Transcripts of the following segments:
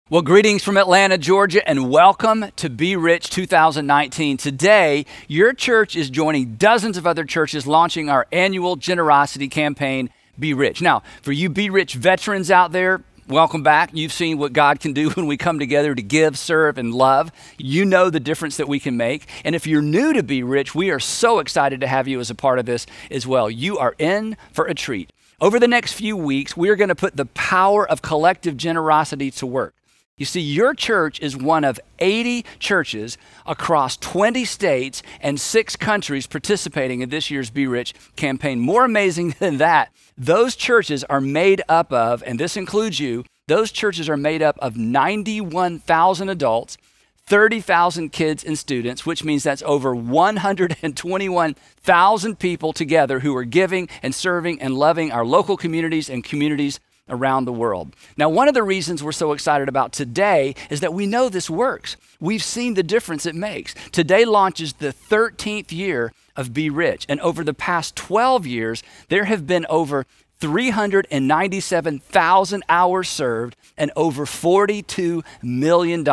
Well, greetings from Atlanta, Georgia, and welcome to Be Rich 2019. Today, your church is joining dozens of other churches launching our annual generosity campaign, Be Rich. Now, for you Be Rich veterans out there, welcome back. You've seen what God can do when we come together to give, serve, and love. You know the difference that we can make. And if you're new to Be Rich, we are so excited to have you as a part of this as well. You are in for a treat. Over the next few weeks, we are going to put the power of collective generosity to work. You see, your church is one of 80 churches across 20 states and 6 countries participating in this year's Be Rich campaign. More amazing than that, those churches are made up of, and this includes you, those churches are made up of 91,000 adults, 30,000 kids and students, which means that's over 121,000 people together who are giving and serving and loving our local communities and communities around the world. Now, one of the reasons we're so excited about today is that we know this works. We've seen the difference it makes. Today launches the 13th year of Be Rich, and over the past 12 years, there have been over 397,000 hours served and over $42 million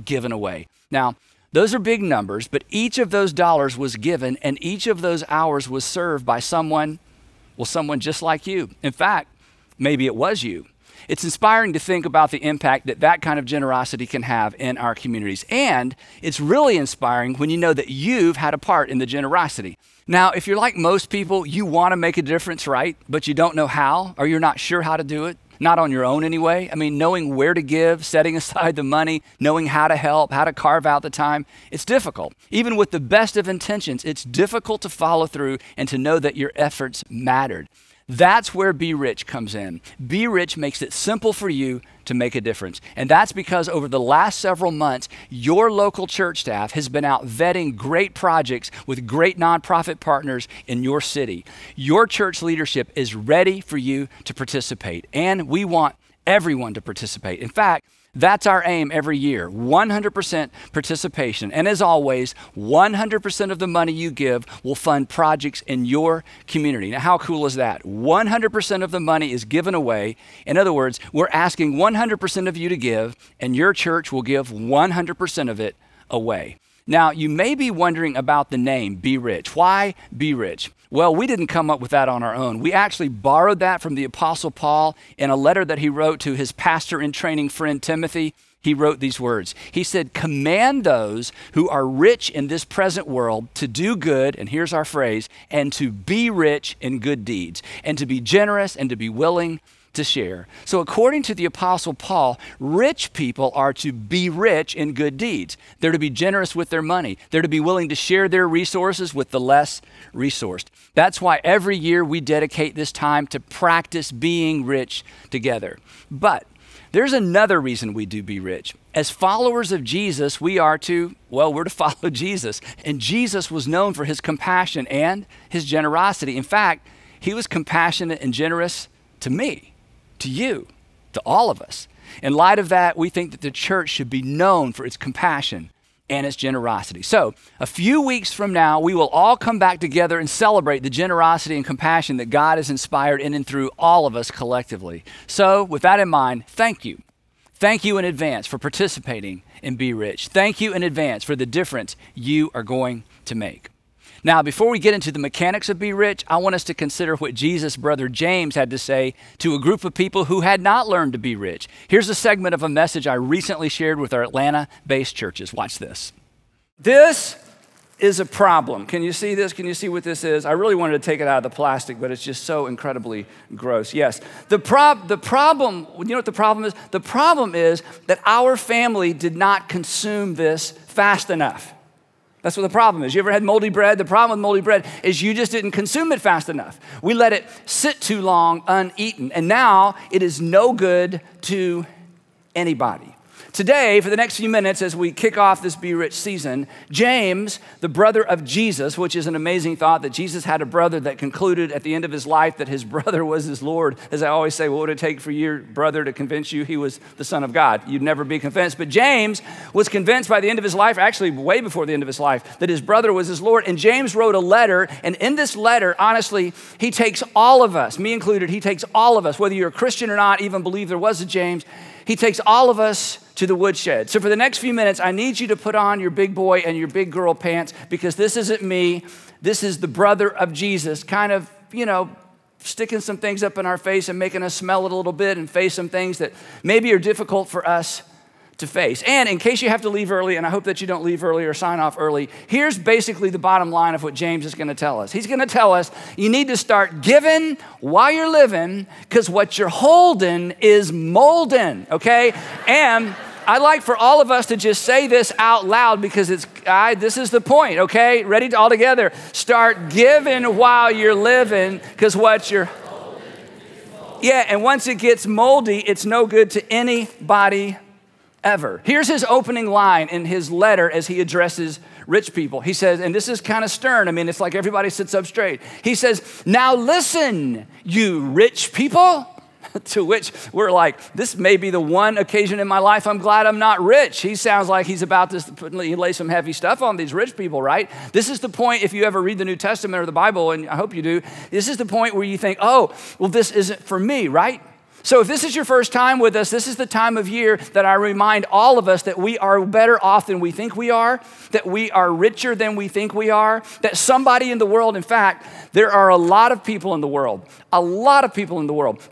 given away. Now, those are big numbers, but each of those dollars was given and each of those hours was served by someone just like you. In fact, maybe it was you. It's inspiring to think about the impact that that kind of generosity can have in our communities. And it's really inspiring when you know that you've had a part in the generosity. Now, if you're like most people, you want to make a difference, right? But you don't know how, or you're not sure how to do it. Not on your own anyway. I mean, knowing where to give, setting aside the money, knowing how to help, how to carve out the time, it's difficult. Even with the best of intentions, it's difficult to follow through and to know that your efforts mattered. That's where Be Rich comes in. Be Rich makes it simple for you to make a difference. And that's because over the last several months, your local church staff has been out vetting great projects with great nonprofit partners in your city. Your church leadership is ready for you to participate, and we want everyone to participate. In fact, that's our aim every year, 100% participation. And as always, 100% of the money you give will fund projects in your community. Now, how cool is that? 100% of the money is given away. In other words, we're asking 100% of you to give, and your church will give 100% of it away. Now, you may be wondering about the name, Be Rich. Why Be Rich? Well, we didn't come up with that on our own. We actually borrowed that from the Apostle Paul in a letter that he wrote to his pastor in training friend Timothy. He wrote these words. He said, "Command those who are rich in this present world to do good," and here's our phrase, "and to be rich in good deeds, and to be generous and to be willing to share." So according to the Apostle Paul, rich people are to be rich in good deeds. They're to be generous with their money. They're to be willing to share their resources with the less resourced. That's why every year we dedicate this time to practice being rich together. But there's another reason we do Be Rich. As followers of Jesus, we're to follow Jesus. And Jesus was known for his compassion and his generosity. In fact, he was compassionate and generous to me, to you, to all of us. In light of that, we think that the church should be known for its compassion and its generosity. So a few weeks from now, we will all come back together and celebrate the generosity and compassion that God has inspired in and through all of us collectively. So with that in mind, thank you. Thank you in advance for participating in Be Rich. Thank you in advance for the difference you are going to make. Now, before we get into the mechanics of Be Rich, I want us to consider what Jesus' brother James had to say to a group of people who had not learned to be rich. Here's a segment of a message I recently shared with our Atlanta-based churches. Watch this. This is a problem. Can you see this? Can you see what this is? I really wanted to take it out of the plastic, but it's just so incredibly gross. Yes. The problem, you know what the problem is? The problem is that our family did not consume this fast enough. That's what the problem is. You ever had moldy bread? The problem with moldy bread is you just didn't consume it fast enough. We let it sit too long uneaten, and now it is no good to anybody. Today, for the next few minutes, as we kick off this Be Rich season, James, the brother of Jesus, which is an amazing thought that Jesus had a brother that concluded at the end of his life that his brother was his Lord. As I always say, what would it take for your brother to convince you he was the Son of God? You'd never be convinced. But James was convinced by the end of his life, actually way before the end of his life, that his brother was his Lord. And James wrote a letter, and in this letter, honestly, he takes all of us, me included, he takes all of us, whether you're a Christian or not, even believe there was a James, he takes all of us to the woodshed. So for the next few minutes, I need you to put on your big boy and your big girl pants, because this isn't me. This is the brother of Jesus, kind of, sticking some things up in our face and making us smell it a little bit and face some things that maybe are difficult for us to face. And in case you have to leave early, and I hope that you don't leave early or sign off early, here's basically the bottom line of what James is going to tell us. He's going to tell us you need to start giving while you're living, because what you're holding is molding, okay? And I'd like for all of us to just say this out loud, because this is the point, okay? Ready all together? Start giving while you're living, because what you're... Yeah, and once it gets moldy, it's no good to anybody ever. Here's his opening line in his letter as he addresses rich people. He says, and this is kind of stern. I mean, it's like everybody sits up straight. He says, now listen, you rich people. To which we're like, this may be the one occasion in my life I'm glad I'm not rich. He sounds like he's about to lay some heavy stuff on these rich people, right? This is the point, if you ever read the New Testament or the Bible, and I hope you do, this is the point where you think, oh, well, this isn't for me, right? So if this is your first time with us, this is the time of year that I remind all of us that we are better off than we think we are, that we are richer than we think we are, that somebody in the world, in fact, there are a lot of people in the world,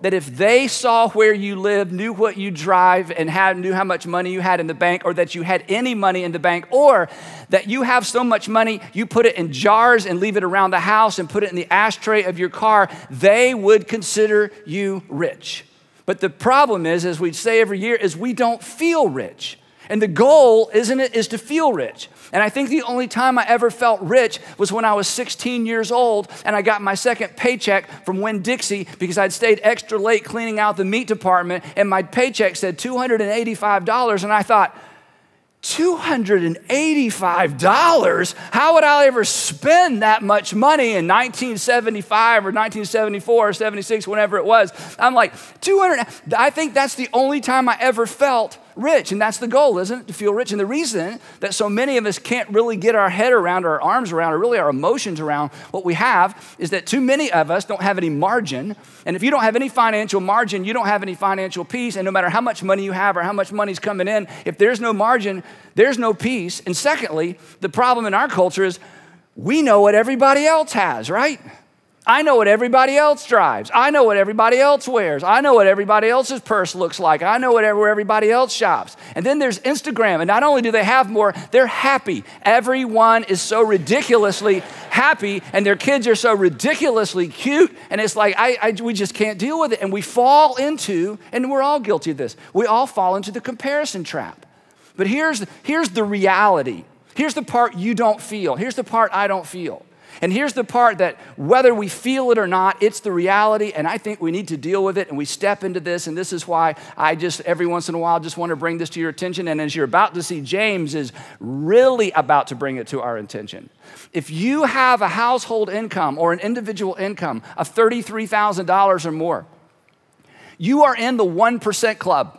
that if they saw where you live, knew what you drive, and knew how much money you had in the bank, or that you had any money in the bank, or that you have so much money, you put it in jars and leave it around the house and put it in the ashtray of your car, they would consider you rich. But the problem is, as we say every year, is we don't feel rich. And the goal, isn't it, is to feel rich. And I think the only time I ever felt rich was when I was 16 years old and I got my second paycheck from Winn-Dixie because I'd stayed extra late cleaning out the meat department, and my paycheck said $285, and I thought, $285? How would I ever spend that much money in 1975 or 1974 or 76, whenever it was? I'm like, 200. I think that's the only time I ever felt rich, and that's the goal, isn't it? To feel rich. And the reason that so many of us can't really get our head around, or our arms around, or really our emotions around what we have is that too many of us don't have any margin. And if you don't have any financial margin, you don't have any financial peace. And no matter how much money you have or how much money's coming in, if there's no margin, there's no peace. And secondly, the problem in our culture is we know what everybody else has, right? I know what everybody else drives. I know what everybody else wears. I know what everybody else's purse looks like. I know where everybody else shops. And then there's Instagram. And not only do they have more, they're happy. Everyone is so ridiculously happy, and their kids are so ridiculously cute. And it's like, we just can't deal with it. And we fall into, and we're all guilty of this, we all fall into the comparison trap. But here's the reality. Here's the part you don't feel. Here's the part I don't feel. And here's the part that whether we feel it or not, it's the reality, and I think we need to deal with it, and we step into this, and this is why I just every once in a while just want to bring this to your attention. And as you're about to see, James is really about to bring it to our attention. If you have a household income or an individual income of $33,000 or more, you are in the 1% club.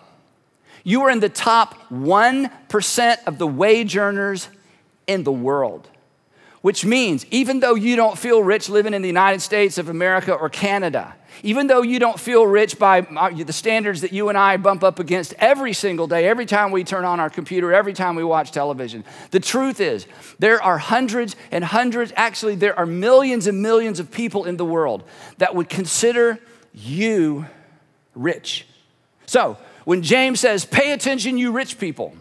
You are in the top 1% of the wage earners in the world. Which means even though you don't feel rich living in the United States of America or Canada, even though you don't feel rich by the standards that you and I bump up against every single day, every time we turn on our computer, every time we watch television, the truth is there are hundreds and hundreds, actually there are millions and millions of people in the world that would consider you rich. So when James says, pay attention, you rich people,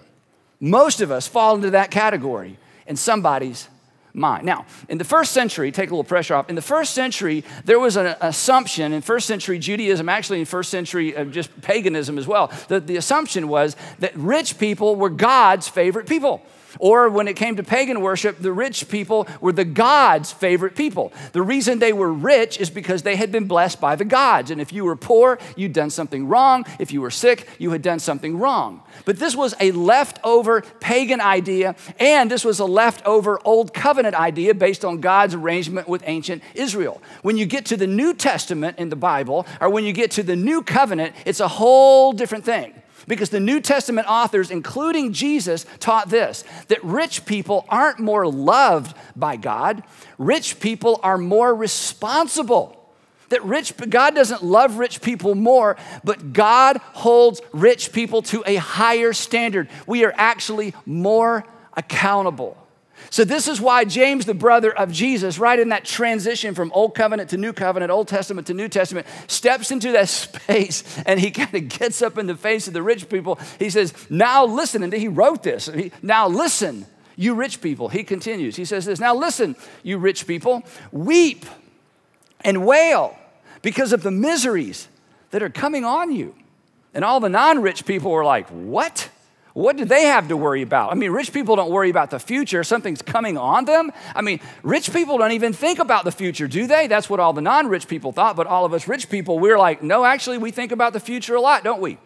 most of us fall into that category in somebody's mind. Now, in the first century, take a little pressure off. In the first century, there was an assumption in first century Judaism, actually in first century just paganism as well. The assumption was that rich people were God's favorite people. Or when it came to pagan worship, the rich people were the God's favorite people. The reason they were rich is because they had been blessed by the gods. And if you were poor, you'd done something wrong. If you were sick, you had done something wrong. But this was a leftover pagan idea, and this was a leftover old covenant idea based on God's arrangement with ancient Israel. When you get to the New Testament in the Bible, or when you get to the New Covenant, it's a whole different thing. Because the New Testament authors, including Jesus, taught this, that rich people aren't more loved by God. Rich people are more responsible. that God doesn't love rich people more, but God holds rich people to a higher standard. We are actually more accountable. So this is why James, the brother of Jesus, right in that transition from Old Covenant to New Covenant, Old Testament to New Testament, steps into that space and he kind of gets up in the face of the rich people. He says, now listen, and he wrote this. Now listen, you rich people. He continues. He says this, now listen, you rich people, weep and wail because of the miseries that are coming on you. And all the non-rich people were like, what? What do they have to worry about? I mean, rich people don't worry about the future. Something's coming on them. I mean, rich people don't even think about the future, do they? That's what all the non-rich people thought, but all of us rich people, we're like, no, actually, we think about the future a lot, don't we?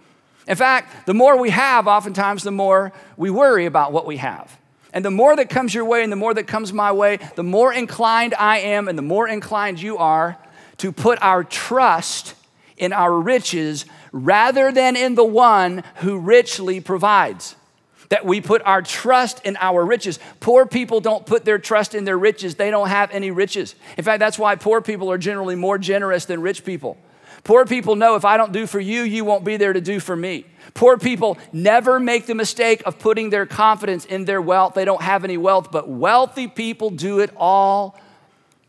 In fact, the more we have, oftentimes, the more we worry about what we have. And the more that comes your way and the more that comes my way, the more inclined I am and the more inclined you are to put our trust in our riches rather than in the one who richly provides. That we put our trust in our riches. Poor people don't put their trust in their riches. They don't have any riches. In fact, that's why poor people are generally more generous than rich people. Poor people know if I don't do for you, you won't be there to do for me. Poor people never make the mistake of putting their confidence in their wealth. They don't have any wealth, but wealthy people do it all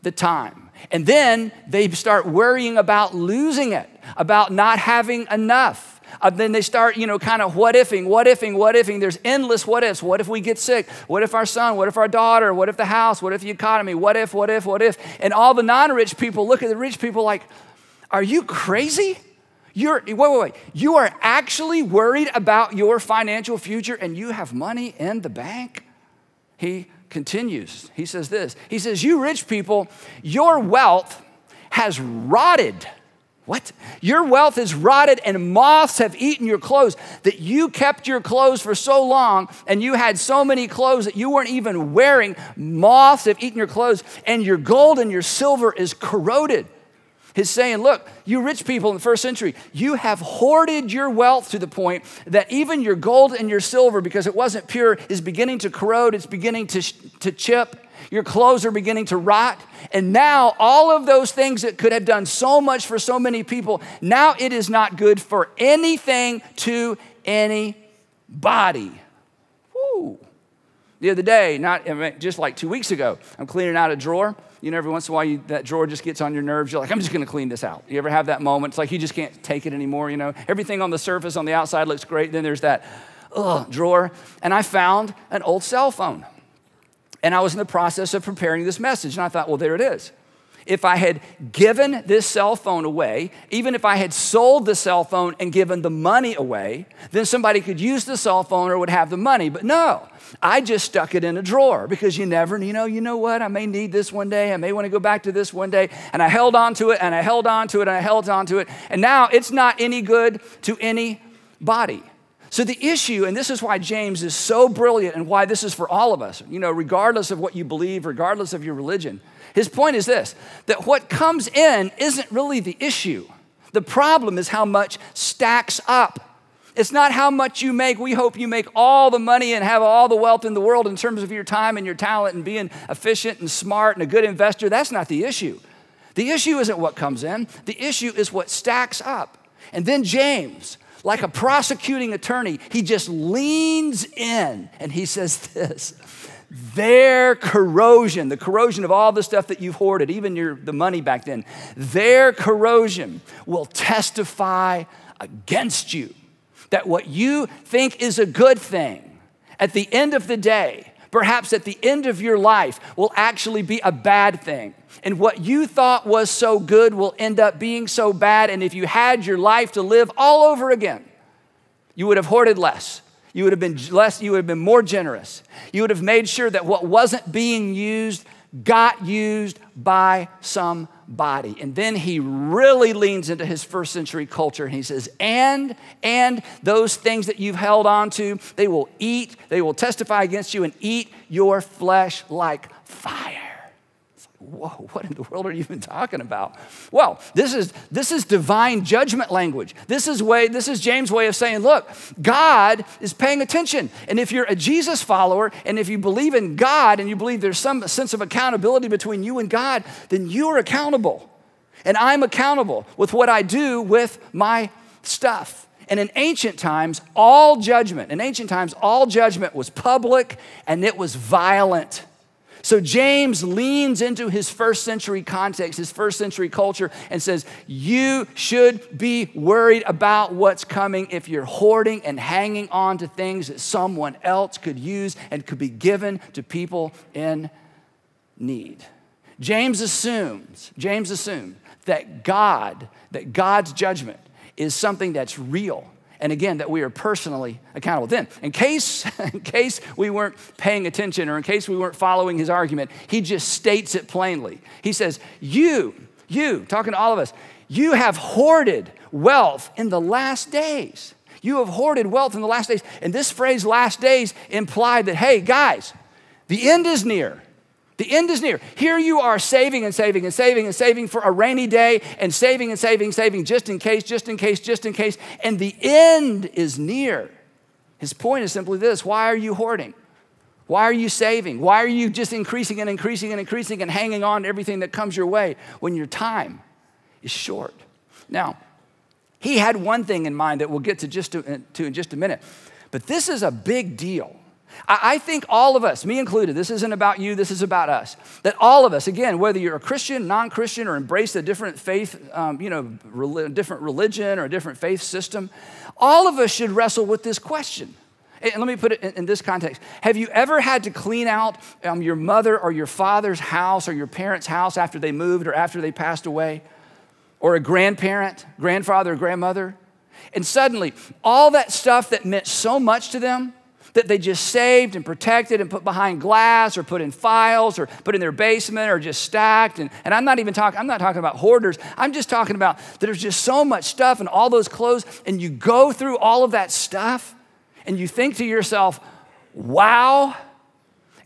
the time. And then they start worrying about losing it, about not having enough. Then they start, kind of what ifing. There's endless what ifs. What if we get sick? What if our son? What if our daughter? What if the house? What if the economy? What if? And all the non-rich people look at the rich people like, are you crazy? Wait. You are actually worried about your financial future and you have money in the bank? He continues. He says this. He says, you rich people, your wealth has rotted. What? Your wealth is rotted and moths have eaten your clothes. That you kept your clothes for so long and you had so many clothes that you weren't even wearing. Moths have eaten your clothes and your gold and your silver is corroded. He's saying, look, you rich people in the first century, you have hoarded your wealth to the point that even your gold and your silver, because it wasn't pure, is beginning to corrode. It's beginning to chip. Your clothes are beginning to rot. And now all of those things that could have done so much for so many people, now it is not good for anything to anybody. Woo. The other day, just like 2 weeks ago, I'm cleaning out a drawer. Every once in a while, that drawer just gets on your nerves. You're like, I'm just going to clean this out. You ever have that moment? It's like you just can't take it anymore, Everything on the surface, on the outside looks great. Then there's that drawer. And I found an old cell phone. And I was in the process of preparing this message. And I thought, well, there it is. If I had given this cell phone away, even if I had sold the cell phone and given the money away, then somebody could use the cell phone or would have the money. But no, I just stuck it in a drawer because you never, you know what? I may need this one day. I may want to go back to this one day. And I held on to it and I held on to it and I held on to it. And now it's not any good to anybody. So the issue, and this is why James is so brilliant and why this is for all of us, regardless of what you believe, regardless of your religion. His point is this, that what comes in isn't really the issue. The problem is how much stacks up. It's not how much you make. We hope you make all the money and have all the wealth in the world in terms of your time and your talent and being efficient and smart and a good investor. That's not the issue. The issue isn't what comes in. The issue is what stacks up. And then James, like a prosecuting attorney, he just leans in and he says this, their corrosion, the corrosion of all the stuff that you've hoarded, even the money back then, their corrosion will testify against you. That what you think is a good thing, at the end of the day, perhaps at the end of your life, will actually be a bad thing. And what you thought was so good will end up being so bad. And if you had your life to live all over again, you would have hoarded less. You would have been less, you would have been more generous. You would have made sure that what wasn't being used got used by somebody. And then he really leans into his first century culture and he says, and those things that you've held on to, they will testify against you and eat your flesh like fire. Whoa, what in the world are you even talking about? Well, this is divine judgment language. This is James' way of saying, look, God is paying attention. And if you're a Jesus follower, and if you believe in God, and you believe there's some sense of accountability between you and God, then you are accountable. And I'm accountable with what I do with my stuff. And in ancient times, all judgment was public and it was violent. So James leans into his first century context, his first century culture, and says, you should be worried about what's coming if you're hoarding and hanging on to things that someone else could use and could be given to people in need. James assumes that God's judgment is something that's real. And again, that we are personally accountable. Then, in case we weren't paying attention or in case we weren't following his argument, he just states it plainly. He says, you, talking to all of us, you have hoarded wealth in the last days. You have hoarded wealth in the last days. And this phrase, last days, implied that, hey, guys, the end is near. The end is near. Here you are saving and saving and saving and saving for a rainy day and saving and saving, just in case. And the end is near. His point is simply this. Why are you hoarding? Why are you saving? Why are you just increasing and hanging on to everything that comes your way when your time is short? Now, he had one thing in mind that we'll get to in just a minute. But this is a big deal. I think all of us, me included, this isn't about you, this is about us, that all of us, again, whether you're a Christian, non-Christian, or embrace a different faith, different religion or a different faith system, all of us should wrestle with this question. And let me put it in this context. Have you ever had to clean out your mother or your father's house or your parents' house after they moved or after they passed away? Or a grandfather or grandmother? And suddenly, all that stuff that meant so much to them, that they just saved and protected and put behind glass or put in files or put in their basement or just stacked. And I'm not talking about hoarders. I'm just talking about there's just so much stuff and all those clothes, and you go through all of that stuff and you think to yourself, wow,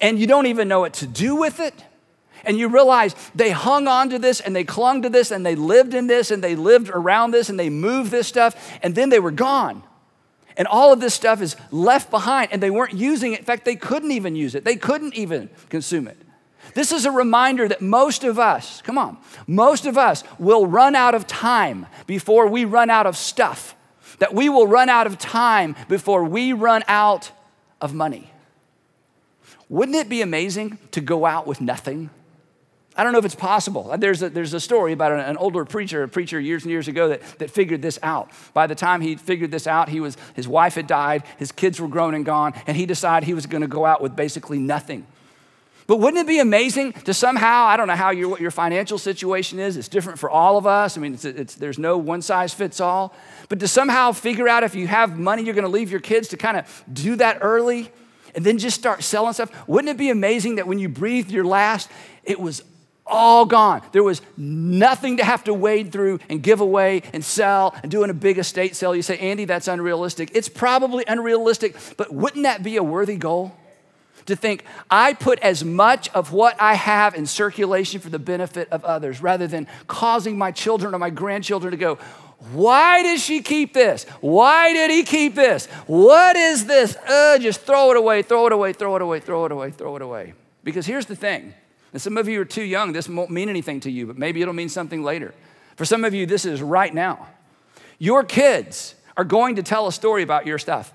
and you don't even know what to do with it. And you realize they hung on to this and they clung to this and they lived in this and they lived around this and they moved this stuff and then they were gone. And all of this stuff is left behind and they weren't using it. In fact, they couldn't even use it. They couldn't even consume it. This is a reminder that most of us will run out of time before we run out of stuff. That we will run out of time before we run out of money. Wouldn't it be amazing to go out with nothing? I don't know if it's possible. There's a story about an older preacher, years and years ago that figured this out. By the time he figured this out, his wife had died, his kids were grown and gone, and he decided he was going to go out with basically nothing. But wouldn't it be amazing to somehow, I don't know what your financial situation is, it's different for all of us. I mean, there's no one size fits all. But to somehow figure out if you have money you're going to leave your kids to kind of do that early and then just start selling stuff. Wouldn't it be amazing that when you breathed your last, it was all gone. There was nothing to have to wade through and give away and sell and doing a big estate sale. You say, Andy, that's unrealistic. It's probably unrealistic, but wouldn't that be a worthy goal? To think, I put as much of what I have in circulation for the benefit of others rather than causing my children or my grandchildren to go, why does she keep this? Why did he keep this? What is this? Just throw it away, throw it away, throw it away, throw it away, throw it away. Because here's the thing. And some of you are too young. This won't mean anything to you, but maybe it'll mean something later. For some of you, this is right now. Your kids are going to tell a story about your stuff.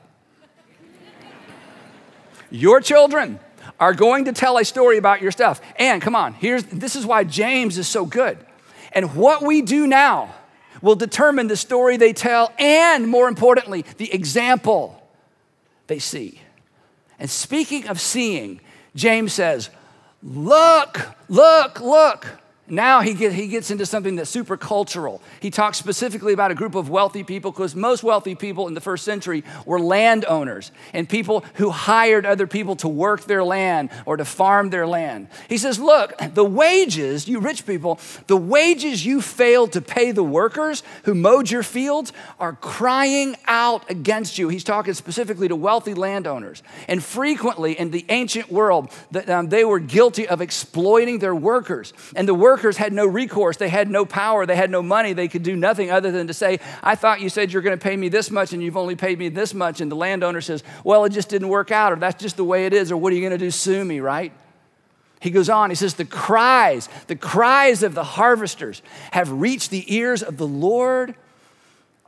Your children are going to tell a story about your stuff. And come on, this is why James is so good. And what we do now will determine the story they tell and, more importantly, the example they see. And speaking of seeing, James says, look, look, look. Now he gets into something that's super cultural. He talks specifically about a group of wealthy people because most wealthy people in the first century were landowners and people who hired other people to work their land or to farm their land. He says, look, the wages, you rich people, the wages you failed to pay the workers who mowed your fields are crying out against you. He's talking specifically to wealthy landowners. And frequently in the ancient world, they were guilty of exploiting their workers. And the workers had no recourse. They had no power. They had no money. They could do nothing other than to say, I thought you said you're going to pay me this much and you've only paid me this much. And the landowner says, well, it just didn't work out, or that's just the way it is, or what are you going to do, sue me, right? He goes on, he says, the cries of the harvesters have reached the ears of the Lord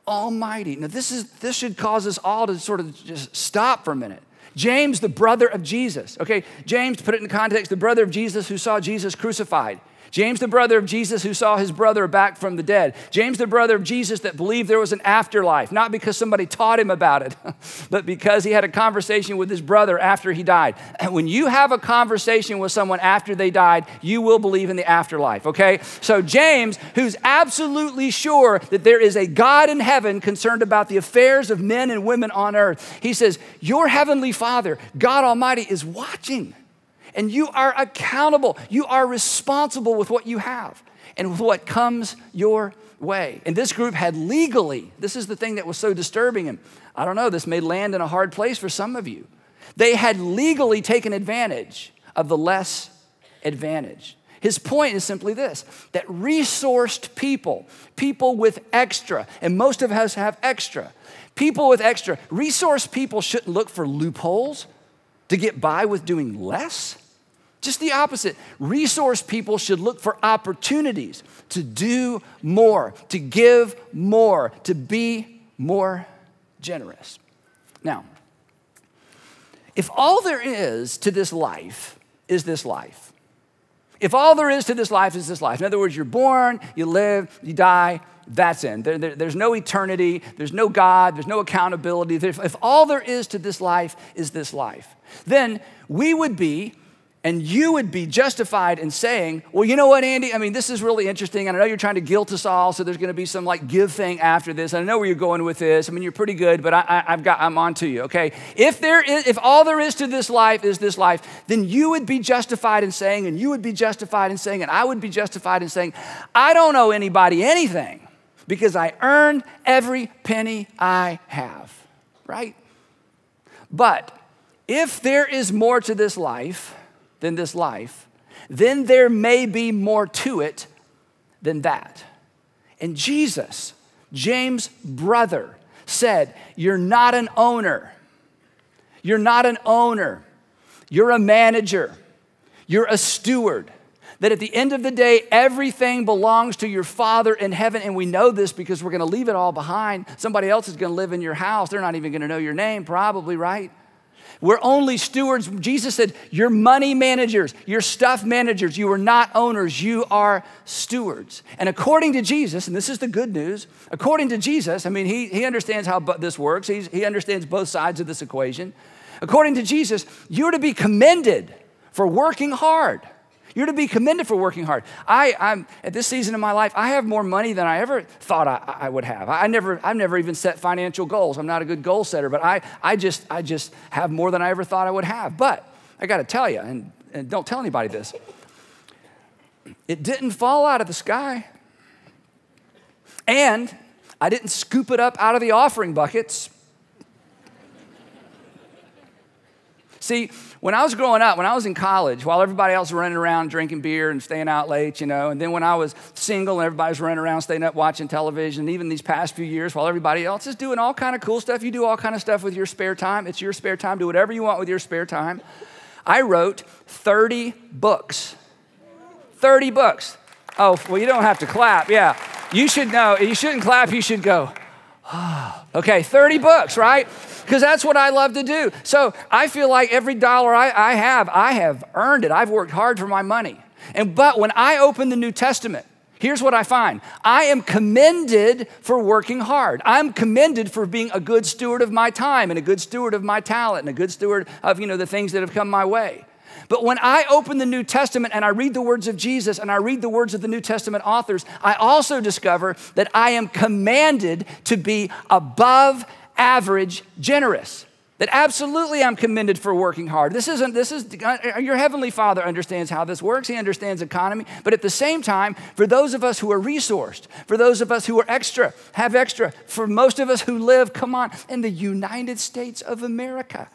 Almighty. Now this should cause us all to sort of just stop for a minute. James, the brother of Jesus. Okay, James, to put it in context, the brother of Jesus who saw Jesus crucified. James, the brother of Jesus who saw his brother back from the dead. James, the brother of Jesus that believed there was an afterlife, not because somebody taught him about it, but because he had a conversation with his brother after he died. And when you have a conversation with someone after they died, you will believe in the afterlife, okay? So James, who's absolutely sure that there is a God in heaven concerned about the affairs of men and women on earth, he says, your heavenly Father, God Almighty, is watching. And you are accountable. You are responsible with what you have and with what comes your way. And this group had legally, this is the thing that was so disturbing, and I don't know, this may land in a hard place for some of you. They had legally taken advantage of the less advantaged. His point is simply this, that resourced people with extra, and most of us have extra, people with extra, resourced people shouldn't look for loopholes to get by with doing less. Just the opposite. Resource people should look for opportunities to do more, to give more, to be more generous. Now, if all there is to this life is this life, if all there is to this life is this life, in other words, you're born, you live, you die, that's it. There's no eternity, there's no God, there's no accountability. If all there is to this life is this life, then we would be, and you would be justified in saying, well, you know what, Andy? I mean, this is really interesting. And I know you're trying to guilt us all, so there's going to be some like give thing after this. I know where you're going with this. I mean, you're pretty good, but I'm on to you, okay? If all there is to this life is this life, then you would be justified in saying, and you would be justified in saying, and I would be justified in saying, I don't owe anybody anything because I earned every penny I have, right? But if there is more to this life than this life, then there may be more to it than that. And Jesus, James' brother, said, you're not an owner. You're not an owner. You're a manager. You're a steward. That at the end of the day, everything belongs to your Father in heaven. And we know this because we're going to leave it all behind. Somebody else is going to live in your house. They're not even going to know your name, probably, right? We're only stewards. Jesus said, you're money managers, you're stuff managers. You are not owners, you are stewards. And according to Jesus, and this is the good news, according to Jesus, I mean, he understands how this works. He understands both sides of this equation. According to Jesus, you're to be commended for working hard. You're to be commended for working hard. I'm at this season of my life, I have more money than I ever thought I would have. I've never even set financial goals. I'm not a good goal setter, but I just have more than I ever thought I would have. But I got to tell you, and don't tell anybody this, it didn't fall out of the sky. And I didn't scoop it up out of the offering buckets. See, when I was growing up, when I was in college, while everybody else was running around drinking beer and staying out late, and then when I was single and everybody was running around staying up watching television, even these past few years while everybody else is doing all kind of cool stuff, you do all kind of stuff with your spare time. It's your spare time. Do whatever you want with your spare time. I wrote 30 books. 30 books. Oh, well, you don't have to clap. Yeah, you should know. You shouldn't clap. You should go, oh. Okay, 30 books, right? Because that's what I love to do. So I feel like every dollar I have earned it. I've worked hard for my money. But when I open the New Testament, here's what I find. I am commended for working hard. I'm commended for being a good steward of my time and a good steward of my talent and a good steward of, the things that have come my way. But when I open the New Testament and I read the words of Jesus and I read the words of the New Testament authors, I also discover that I am commanded to be above average generous. That absolutely I'm commended for working hard. Your Heavenly Father understands how this works. He understands economy. But at the same time, for those of us who are resourced, for those of us who are extra, have extra, for most of us who live, in the United States of America,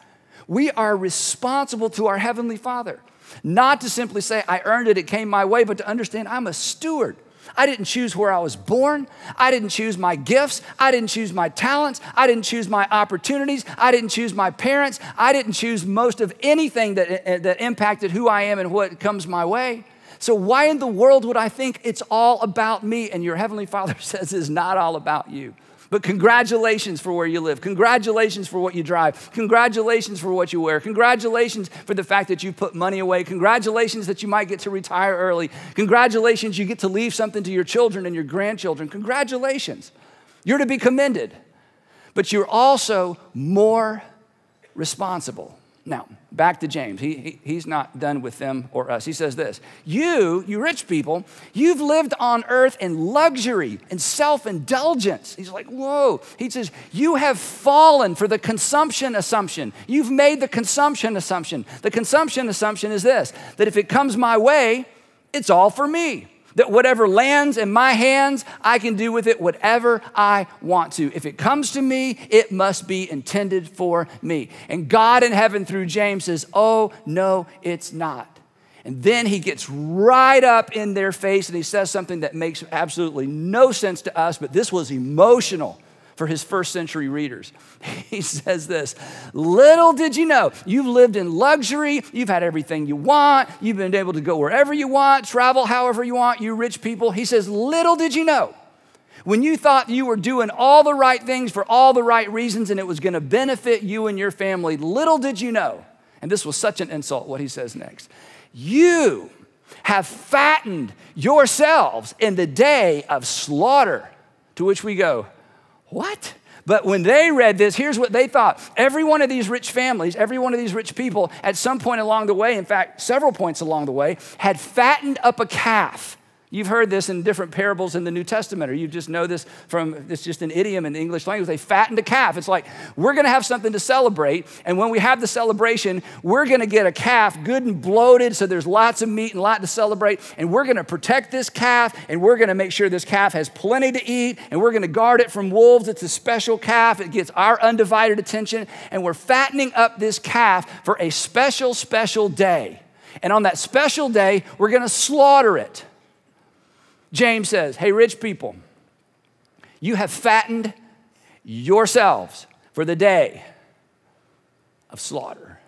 we are responsible to our Heavenly Father. Not to simply say, I earned it, it came my way, but to understand I'm a steward. I didn't choose where I was born. I didn't choose my gifts. I didn't choose my talents. I didn't choose my opportunities. I didn't choose my parents. I didn't choose most of anything that impacted who I am and what comes my way. So why in the world would I think it's all about me? And your Heavenly Father says it's not all about you. But congratulations for where you live. Congratulations for what you drive. Congratulations for what you wear. Congratulations for the fact that you put money away. Congratulations that you might get to retire early. Congratulations you get to leave something to your children and your grandchildren. Congratulations. You're to be commended. But you're also more responsible. Now, back to James. He's not done with them or us. He says this, you rich people, you've lived on earth in luxury and self-indulgence. He's like, whoa. He says, you have fallen for the consumption assumption. You've made the consumption assumption. The consumption assumption is this, that if it comes my way, it's all for me. That whatever lands in my hands, I can do with it whatever I want to. If it comes to me, it must be intended for me. And God in heaven through James says, oh, no, it's not. And then he gets right up in their face and he says something that makes absolutely no sense to us, but this was emotional for his first century readers. He says this, little did you know, you've lived in luxury, you've had everything you want, you've been able to go wherever you want, travel however you want, you rich people. He says, little did you know, when you thought you were doing all the right things for all the right reasons and it was gonna benefit you and your family, little did you know, and this was such an insult, what he says next, you have fattened yourselves in the day of slaughter, to which we go, what? But when they read this, here's what they thought. Every one of these rich families, every one of these rich people, at some point along the way, in fact, several points along the way, had fattened up a calf. You've heard this in different parables in the New Testament, or you just know this from, it's just an idiom in the English language. They fattened a calf. It's like, we're going to have something to celebrate, and when we have the celebration, we're going to get a calf good and bloated, so there's lots of meat and a lot to celebrate, and we're going to protect this calf, and we're going to make sure this calf has plenty to eat, and we're going to guard it from wolves. It's a special calf. It gets our undivided attention, and we're fattening up this calf for a special, special day. And on that special day, we're going to slaughter it. James says, hey, rich people, you have fattened yourselves for the day of slaughter.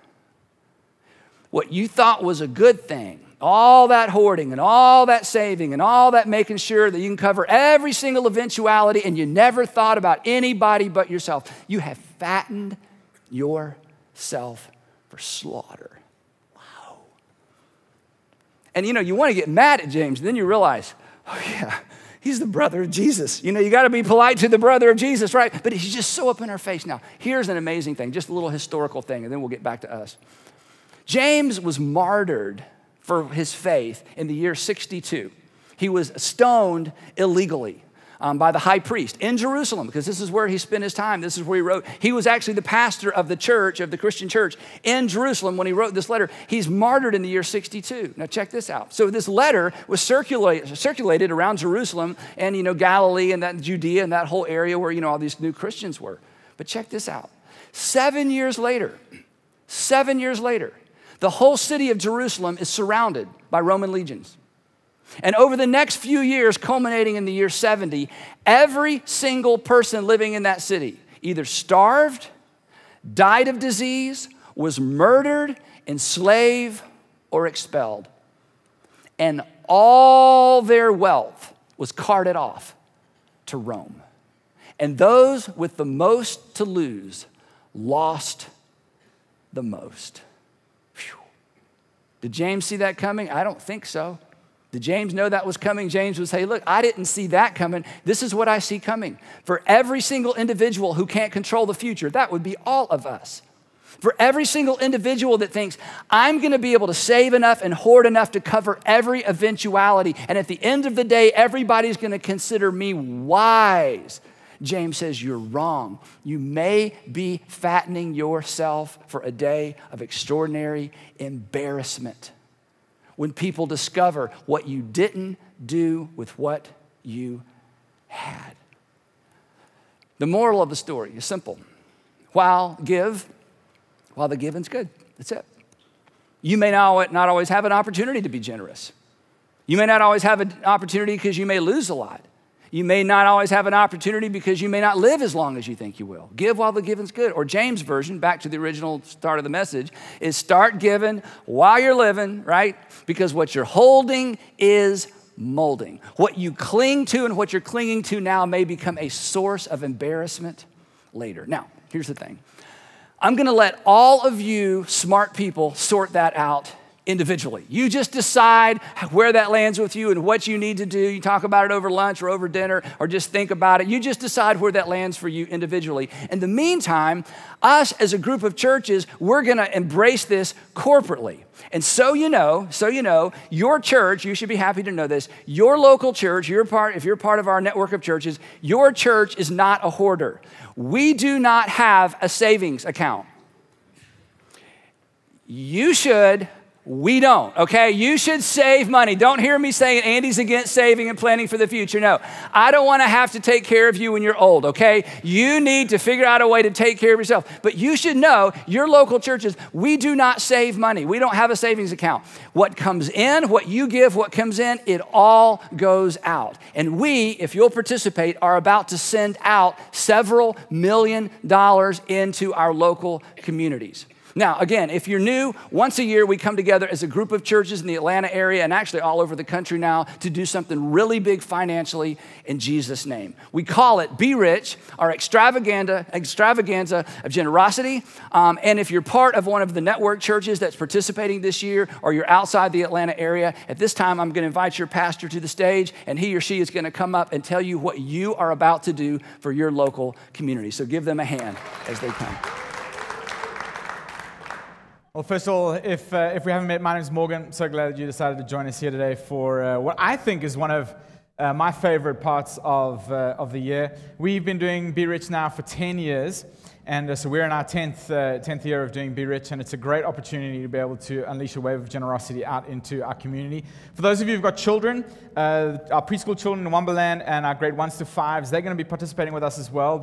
What you thought was a good thing, all that hoarding and all that saving and all that making sure that you can cover every single eventuality and you never thought about anybody but yourself. You have fattened yourself for slaughter. Wow. And you want to get mad at James, and then you realize, oh yeah, he's the brother of Jesus. You got to be polite to the brother of Jesus, right? But he's just so up in our face. Now, here's an amazing thing, just a little historical thing, and then we'll get back to us. James was martyred for his faith in the year 62. He was stoned illegally by the high priest in Jerusalem, because this is where he spent his time. This is where he wrote. He was actually the pastor of the church, of the Christian church in Jerusalem when he wrote this letter. He's martyred in the year 62. Now check this out. So this letter was circulated around Jerusalem and Galilee and that Judea and that whole area where all these new Christians were. But check this out. 7 years later, the whole city of Jerusalem is surrounded by Roman legions. And over the next few years, culminating in the year 70, every single person living in that city either starved, died of disease, was murdered, enslaved, or expelled. And all their wealth was carted off to Rome. And those with the most to lose lost the most. Whew. Did James see that coming? I don't think so. Did James know that was coming? James would say, look, I didn't see that coming. This is what I see coming. For every single individual who can't control the future, that would be all of us. For every single individual that thinks, I'm going to be able to save enough and hoard enough to cover every eventuality, and at the end of the day, everybody's going to consider me wise. James says, you're wrong. You may be fattening yourself for a day of extraordinary embarrassment, when people discover what you didn't do with what you had. The moral of the story is simple. While the giving's good, that's it. You may not always have an opportunity to be generous. You may not always have an opportunity because you may lose a lot. You may not always have an opportunity because you may not live as long as you think you will. Give while the giving's good. Or James' version, back to the original start of the message, is start giving while you're living, right? Because what you're holding is molding. What you cling to and what you're clinging to now may become a source of embarrassment later. Now, here's the thing. I'm going to let all of you smart people sort that out individually. You just decide where that lands with you and what you need to do. You talk about it over lunch or over dinner or just think about it. You just decide where that lands for you individually. In the meantime, us as a group of churches, we're going to embrace this corporately. And so you know, your church, you should be happy to know this, your local church, if you're part of our network of churches, your church is not a hoarder. We do not have a savings account. You should. We don't, okay? You should save money. Don't hear me saying Andy's against saving and planning for the future. No, I don't want to have to take care of you when you're old, okay? You need to figure out a way to take care of yourself. But you should know, your local churches, we do not save money. We don't have a savings account. What comes in, what you give, what comes in, it all goes out. And we, if you'll participate, are about to send out several $1 million into our local communities. Now, again, if you're new, once a year we come together as a group of churches in the Atlanta area and actually all over the country now to do something really big financially in Jesus' name. We call it Be Rich, our extravaganza of generosity. And if you're part of one of the network churches that's participating this year or you're outside the Atlanta area, at this time I'm going to invite your pastor to the stage and he or she is going to come up and tell you what you are about to do for your local community. So give them a hand as they come. Well, first of all, if we haven't met, my name is Morgan. I'm so glad that you decided to join us here today for what I think is one of my favorite parts of the year. We've been doing Be Rich now for 10 years, and so we're in our 10th year of doing Be Rich, and it's a great opportunity to be able to unleash a wave of generosity out into our community. For those of you who've got children, our preschool children in Wonderland and our grade 1s to 5s, they're going to be participating with us as well.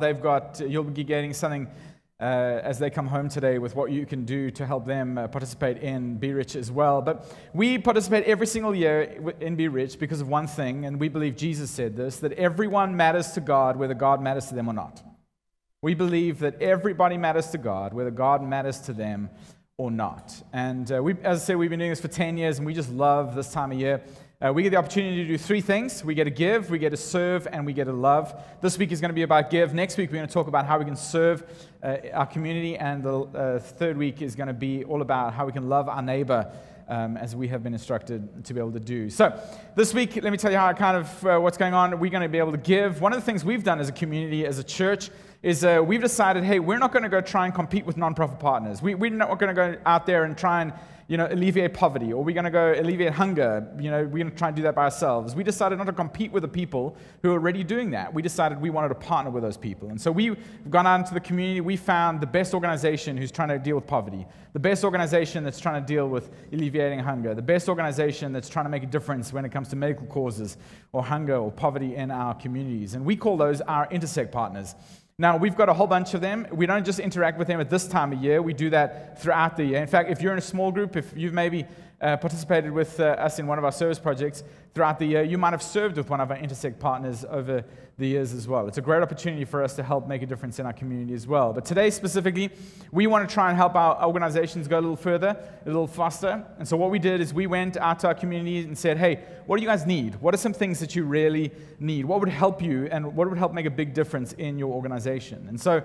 You'll be getting something as they come home today with what you can do to help them participate in Be Rich as well. But we participate every single year in Be Rich because of one thing, and we believe Jesus said this, that everyone matters to God whether God matters to them or not. We believe that everybody matters to God whether God matters to them or not. And as I said, we've been doing this for 10 years, and we just love this time of year. We get the opportunity to do three things. We get to give, we get to serve, and we get to love. This week is going to be about give. Next week, we're going to talk about how we can serve our community. And the third week is going to be all about how we can love our neighbor as we have been instructed to be able to do. So this week, let me tell you how what's going on. We're going to be able to give. One of the things we've done as a community, as a church, is we've decided, hey, we're not going to go try and compete with nonprofit partners. We're not going to go out there and try and alleviate poverty, or we're going to go alleviate hunger. We're going to try and do that by ourselves. We decided not to compete with the people who are already doing that. We decided we wanted to partner with those people. And so we've gone out into the community. We found the best organization who's trying to deal with poverty, the best organization that's trying to deal with alleviating hunger, the best organization that's trying to make a difference when it comes to medical causes or hunger or poverty in our communities. And we call those our Intersect partners. Now, we've got a whole bunch of them. We don't just interact with them at this time of year. We do that throughout the year. In fact, if you're in a small group, if you've maybe participated with us in one of our service projects throughout the year, you might have served with one of our Intersect partners over the years as well. It's a great opportunity for us to help make a difference in our community as well. But today specifically, we want to try and help our organizations go a little further, a little faster. And so what we did is we went out to our community and said, hey, what do you guys need? What are some things that you really need? What would help you and what would help make a big difference in your organization? And so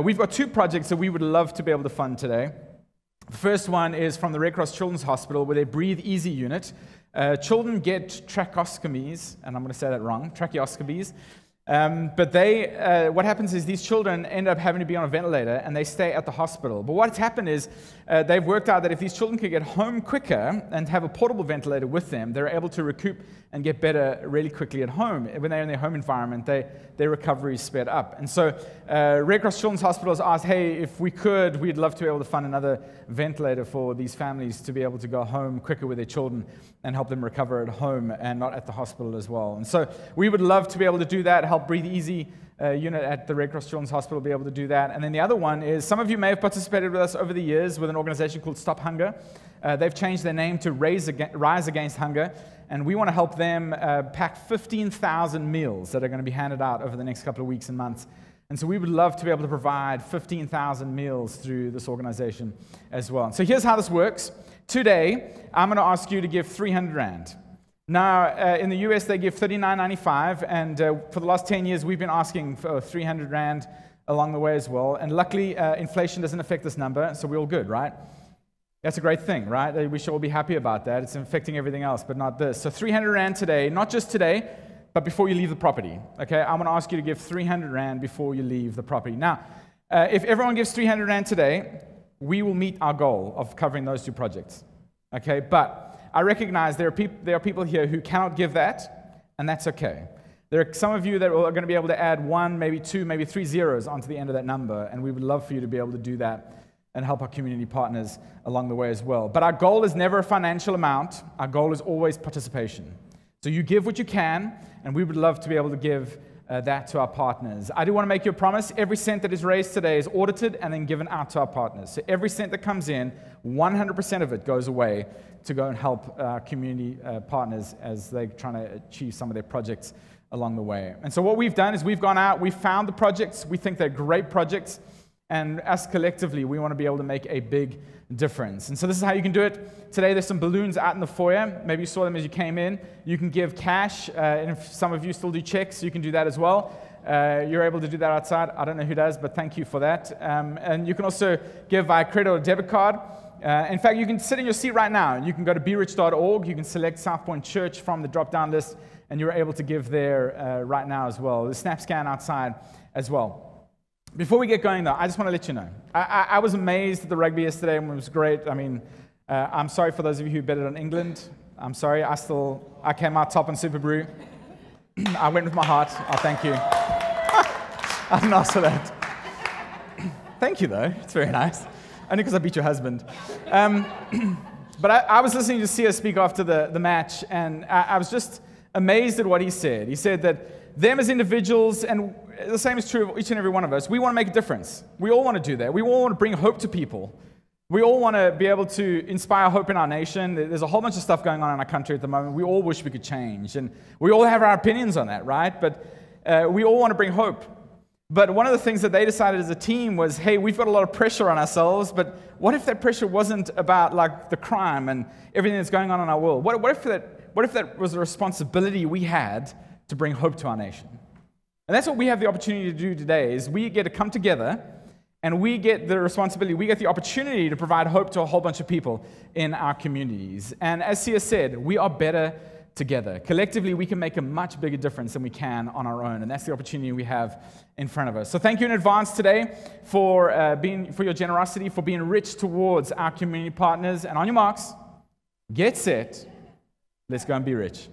we've got two projects that we would love to be able to fund today. The first one is from the Red Cross Children's Hospital with their Breathe Easy unit. Children get tracheostomies, and I'm going to say that wrong, tracheostomies. But what happens is these children end up having to be on a ventilator and they stay at the hospital. But what's happened is they've worked out that if these children could get home quicker and have a portable ventilator with them, they're able to recoup and get better really quickly at home. When they're in their home environment, their recovery is sped up. And so Red Cross Children's Hospital has asked, hey, if we could, we'd love to be able to fund another ventilator for these families to be able to go home quicker with their children and help them recover at home and not at the hospital as well. And so we would love to be able to do that, help Breathe Easy unit at the Red Cross Children's Hospital will be able to do that. And then the other one is, some of you may have participated with us over the years with an organization called Stop Hunger. They've changed their name to Rise Against Hunger, and we want to help them pack 15,000 meals that are going to be handed out over the next couple of weeks and months. And so we would love to be able to provide 15,000 meals through this organization as well. So here's how this works. Today, I'm going to ask you to give 300 Rand. Now, in the US, they give $39.95, and for the last 10 years, we've been asking for 300 Rand along the way as well. And luckily, inflation doesn't affect this number, so we're all good, right? That's a great thing, right? We should all be happy about that. It's affecting everything else, but not this. So 300 Rand today, not just today, but before you leave the property, okay? I'm going to ask you to give 300 Rand before you leave the property. Now, if everyone gives 300 Rand today, we will meet our goal of covering those two projects, okay? But I recognize there are people here who cannot give that, and that's okay. There are some of you that are going to be able to add 1, maybe 2, maybe 3 zeros onto the end of that number, and we would love for you to be able to do that and help our community partners along the way as well. But our goal is never a financial amount. Our goal is always participation. So you give what you can, and we would love to be able to give that to our partners. I do want to make you a promise. Every cent that is raised today is audited and then given out to our partners. So every cent that comes in, 100% of it goes away to go and help our community partners as they're trying to achieve some of their projects along the way. And so what we've done is we've gone out, we've found the projects, we think they're great projects, and us collectively, we want to be able to make a big difference. And so this is how you can do it. Today, there's some balloons out in the foyer. Maybe you saw them as you came in. You can give cash, and if some of you still do checks, you can do that as well. You're able to do that outside. I don't know who does, but thank you for that. And you can also give via credit or debit card. In fact, you can sit in your seat right now. You can go to berich.org. You can select South Point Church from the drop-down list, and you're able to give there right now as well. The snap scan outside as well. Before we get going, though, I just want to let you know. I was amazed at the rugby yesterday, and it was great. I mean, I'm sorry for those of you who betted on England. I'm sorry. I came out top in Super Brew. I went with my heart. Oh, thank you. I didn't ask for that. Thank you, though. It's very nice. Only because I beat your husband. But I was listening to Sia speak after the match, and I was just amazed at what he said. He said that them as individuals, and the same is true of each and every one of us, we want to make a difference. We all want to do that. We all want to bring hope to people. We all want to be able to inspire hope in our nation. There's a whole bunch of stuff going on in our country at the moment. We all wish we could change, and we all have our opinions on that, right? But we all want to bring hope. But one of the things that they decided as a team was, hey, we've got a lot of pressure on ourselves, but what if that pressure wasn't about like the crime and everything that's going on in our world? What if that was a responsibility we had to bring hope to our nation? And that's what we have the opportunity to do today, is we get to come together and we get the responsibility, we get the opportunity to provide hope to a whole bunch of people in our communities. And as Sia said, we are better together. Collectively, we can make a much bigger difference than we can on our own, and that's the opportunity we have in front of us. So thank you in advance today for your generosity, for being rich towards our community partners. And on your marks, get set, let's go and be rich.